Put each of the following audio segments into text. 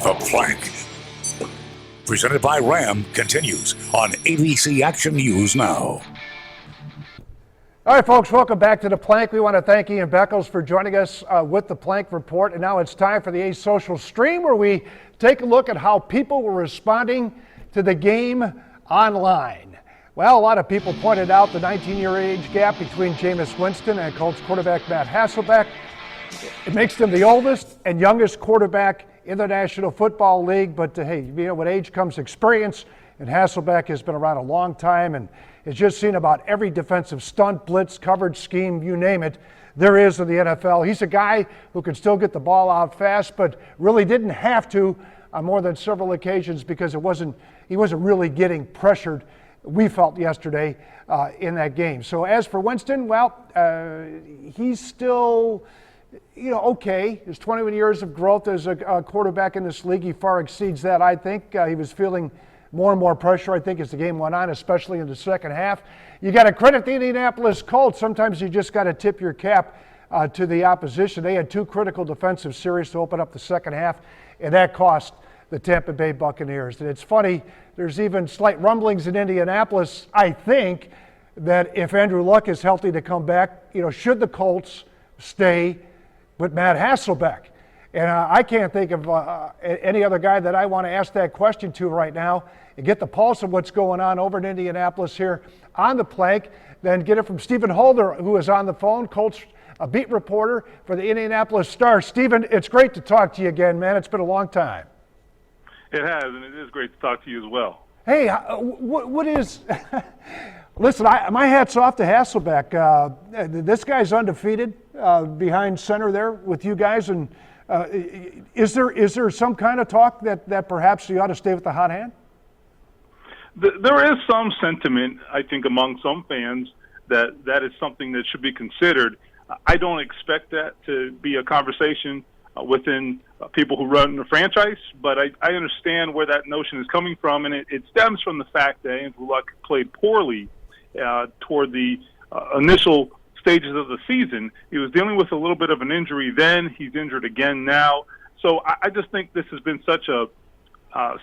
The Plank, presented by Ram, continues on ABC Action News Now. All right, folks, welcome back to The Plank. We want to thank Ian Beckles for joining us with The Plank Report. And now it's time for the A's Social Stream, where we take a look at how people were responding to the game online. Well, a lot of people pointed out the 19-year age gap between Jameis Winston and Colts quarterback Matt Hasselbeck. It makes them the oldest and youngest quarterback in the National Football League, but hey, you know, with age comes experience, and Hasselbeck has been around a long time and has just seen about every defensive stunt, blitz, coverage scheme, you name it, there is in the NFL. He's a guy who can still get the ball out fast, but really didn't have to on more than several occasions because he wasn't really getting pressured, we felt yesterday, in that game. So as for Winston, well, he's still, okay. His 21 years of growth as a quarterback in this league, he far exceeds that, I think. He was feeling more and more pressure, I think, as the game went on, especially in the second half. You got to credit the Indianapolis Colts. Sometimes you just got to tip your cap to the opposition. They had two critical defensive series to open up the second half, and that cost the Tampa Bay Buccaneers. And it's funny, there's even slight rumblings in Indianapolis, I think, that if Andrew Luck is healthy to come back, should the Colts stay with Matt Hasselbeck? And I can't think of any other guy that I want to ask that question to right now and get the pulse of what's going on over in Indianapolis here on the Plank, then get it from Stephen Holder, who is on the phone, Colts beat reporter for the Indianapolis Star. Stephen, it's great to talk to you again, man. It's been a long time. It has, and it is great to talk to you as well. Hey, what is – listen, my hat's off to Hasselbeck. This guy's undefeated behind center there with you guys, and is there some kind of talk that perhaps you ought to stay with the hot hand? There is some sentiment, I think, among some fans that is something that should be considered. I don't expect that to be a conversation within people who run the franchise, but I understand where that notion is coming from, and it stems from the fact that Andrew Luck played poorly toward the initial stages of the season. He was dealing with a little bit of an injury then. He's injured again now. So I just think this has been such a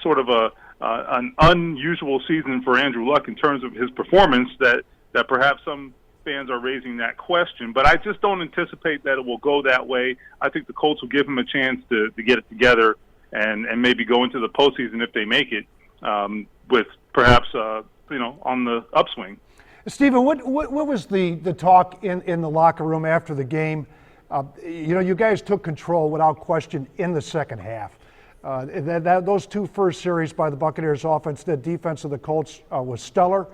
sort of an unusual season for Andrew Luck in terms of his performance that perhaps some fans are raising that question. But I just don't anticipate that it will go that way. I think the Colts will give him a chance to get it together and maybe go into the postseason if they make it with perhaps on the upswing. Stephen, what was the talk in the locker room after the game? You guys took control without question in the second half. Those two first series by the Buccaneers offense, the defense of the Colts was stellar,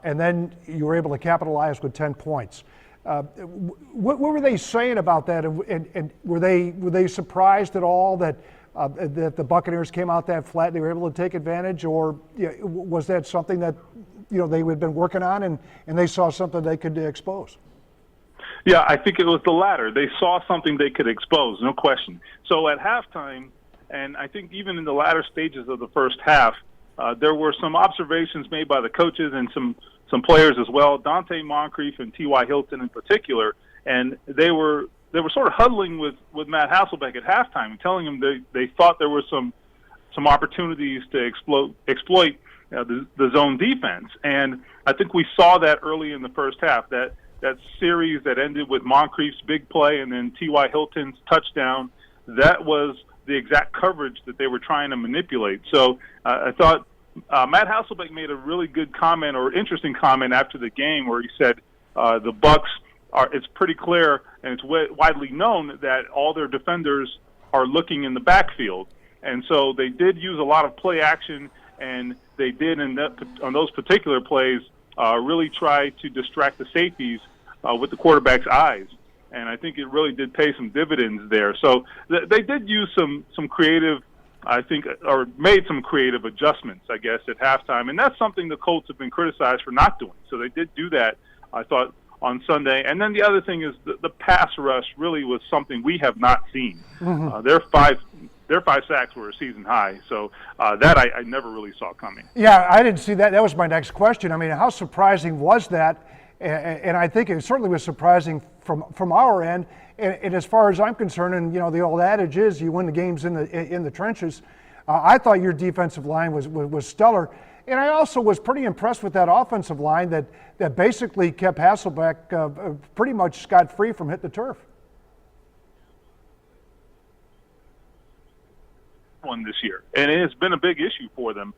and then you were able to capitalize with 10 points. What were they saying about that, and were they surprised at all that the Buccaneers came out that flat? They were able to take advantage, or was that something that they had been working on, and they saw something they could expose? Yeah, I think it was the latter. They saw something they could expose, no question. So at halftime, and I think even in the latter stages of the first half, there were some observations made by the coaches and some players as well, Dante Moncrief and T.Y. Hilton in particular, and they were sort of huddling with Matt Hasselbeck at halftime and telling him they thought there were some opportunities to exploit the zone defense. And I think we saw that early in the first half, that series that ended with Moncrief's big play and then T.Y. Hilton's touchdown. That was the exact coverage that they were trying to manipulate. So I thought Matt Hasselbeck made a really good comment, or interesting comment, after the game, where he said the Bucs it's pretty clear and it's widely known that all their defenders are looking in the backfield. And so they did use a lot of play action, and they did on those particular plays really try to distract the safeties with the quarterback's eyes. And I think it really did pay some dividends there. So they did use some creative, I think, or made some creative adjustments, I guess, at halftime. And that's something the Colts have been criticized for not doing. So they did do that, I thought, on Sunday. And then the other thing is the pass rush really was something we have not seen. Mm-hmm. Their five sacks were a season high. So that I never really saw coming. Yeah, I didn't see that. That was my next question. I mean, how surprising was that? And I think it certainly was surprising from our end. And as far as I'm concerned, and the old adage is you win the games in the trenches. I thought your defensive line was stellar. And I also was pretty impressed with that offensive line that basically kept Hasselbeck pretty much scot-free from hitting the turf. One this year, and it has been a big issue for them.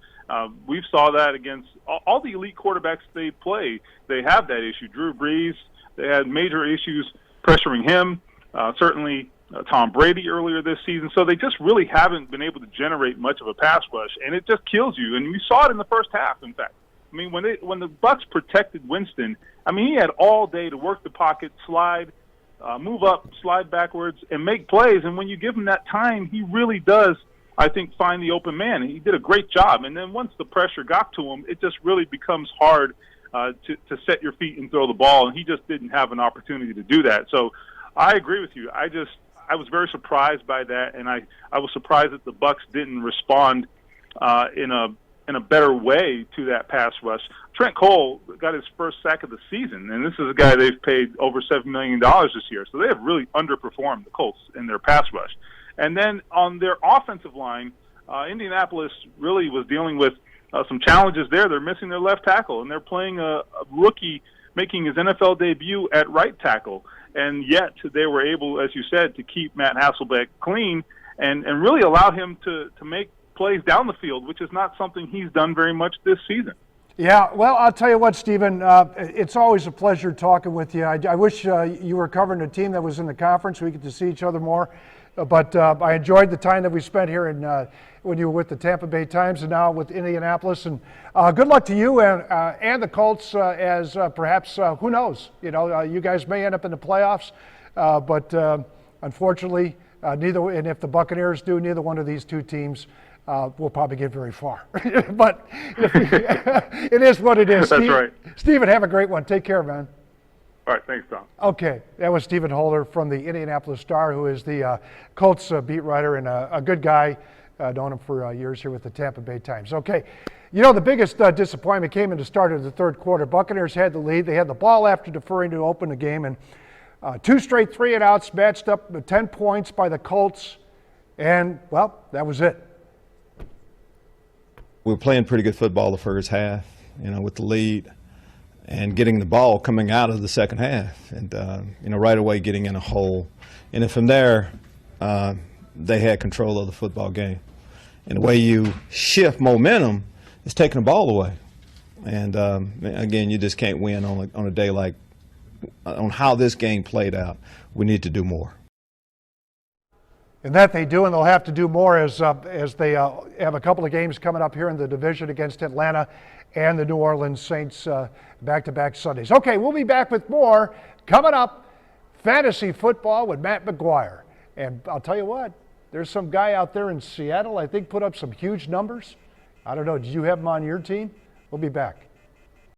We saw that against all the elite quarterbacks they play. They have that issue. Drew Brees, they had major issues pressuring him. Certainly Tom Brady earlier this season. So they just really haven't been able to generate much of a pass rush, and it just kills you. And you saw it in the first half, in fact. I mean, when the Bucs protected Winston, I mean, he had all day to work the pocket, slide, move up, slide backwards, and make plays. And when you give him that time, he really does, I think, find the open man. He did a great job. And then once the pressure got to him, it just really becomes hard to set your feet and throw the ball. And he just didn't have an opportunity to do that. So I agree with you. I was very surprised by that, and I was surprised that the Bucs didn't respond in a better way to that pass rush. Trent Cole got his first sack of the season, and this is a guy they've paid over $7 million this year. So they have really underperformed the Colts in their pass rush. And then on their offensive line, Indianapolis really was dealing with some challenges there. They're missing their left tackle, and they're playing a rookie making his NFL debut at right tackle. And yet they were able, as you said, to keep Matt Hasselbeck clean and really allow him to make plays down the field, which is not something he's done very much this season. Yeah, well, I'll tell you what, Stephen, it's always a pleasure talking with you. I wish you were covering a team that was in the conference. We get to see each other more. But I enjoyed the time that we spent here when you were with the Tampa Bay Times and now with Indianapolis. And good luck to you and the Colts as perhaps, who knows, you guys may end up in the playoffs. But unfortunately, and if the Buccaneers do, neither one of these two teams will probably get very far. But it is what it is. That's right. Stephen, have a great one. Take care, man. All right, thanks, Tom. Okay, that was Stephen Holder from the Indianapolis Star, who is the Colts beat writer and a good guy. Known him for years here with the Tampa Bay Times. Okay, the biggest disappointment came in the start of the third quarter. Buccaneers had the lead. They had the ball after deferring to open the game, and two straight 3-and-outs matched up with 10 points by the Colts, and, well, that was it. We were playing pretty good football the first half, with the lead. And getting the ball coming out of the second half, and right away getting in a hole, and then from there, they had control of the football game. And the way you shift momentum is taking the ball away. And again, you just can't win on a day like on how this game played out. We need to do more. And that they do, and they'll have to do more as they have a couple of games coming up here in the division against Atlanta and the New Orleans Saints back-to-back Sundays. Okay, we'll be back with more coming up. Fantasy football with Matt McGuire. And I'll tell you what, there's some guy out there in Seattle, I think, put up some huge numbers. I don't know, did you have him on your team? We'll be back.